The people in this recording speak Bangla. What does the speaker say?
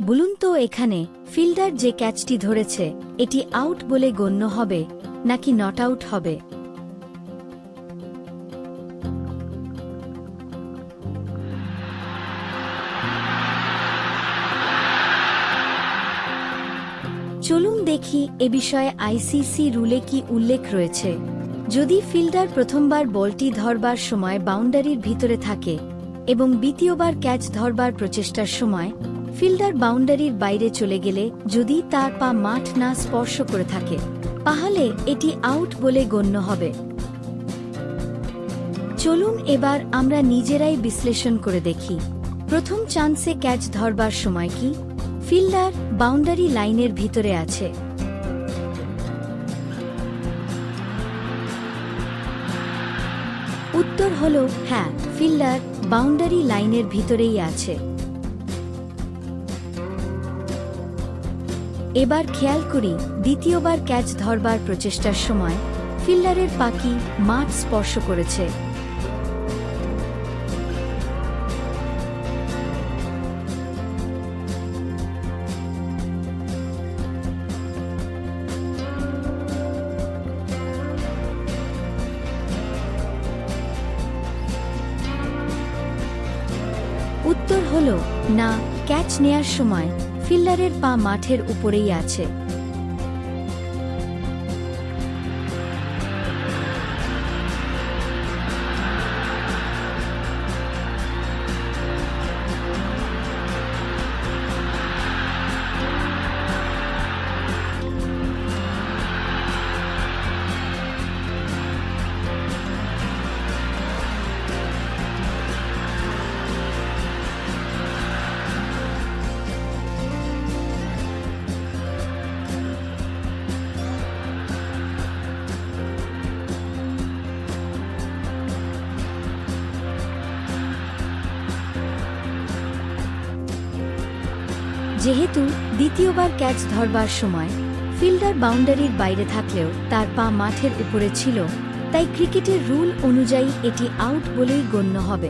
বলুন তো এখানে ফিল্ডার যে ক্যাচটি ধরেছে এটি আউট বলে গণ্য হবে নাকি নট আউট হবে? চলুন দেখি এ বিষয়ে আইসিসি রুলে কি উল্লেখ রয়েছে। যদি ফিল্ডার প্রথমবার বলটি ধরবার সময় বাউন্ডারির ভিতরে থাকে এবং দ্বিতীয়বার ক্যাচ ধরবার প্রচেষ্টার সময় ফিল্ডার বাউন্ডারির বাইরে চলে গেলে যদি তার পা মাঠ না স্পর্শ করে থাকে তাহলে এটি আউট বলে গণ্য হবে। চলুন এবার আমরা নিজেরাই বিশ্লেষণ করে দেখি। প্রথম চান্সে ক্যাচ ধরবার সময় কি ফিল্ডার বাউন্ডারি লাইনের ভিতরে আছে? উত্তর হল হ্যাঁ, ফিল্ডার বাউন্ডারি লাইনের ভিতরেই আছে। এবার খেয়াল করি দ্বিতীয়বার ক্যাচ ধরবার প্রচেষ্টার সময় ফিল্ডারের পা কি মাঠ স্পর্শ করেছে? উত্তর হল না, ক্যাচ নেয়ার সময় ফিল্ডারের পা মাঠের উপরেই আছে। যেহেতু দ্বিতীয়বার ক্যাচ ধরবার সময় ফিল্ডার বাউন্ডারির বাইরে থাকলেও তার পা মাঠের উপরে ছিল, তাই ক্রিকেটের রুল অনুযায়ী এটি আউট বলেই গণ্য হবে।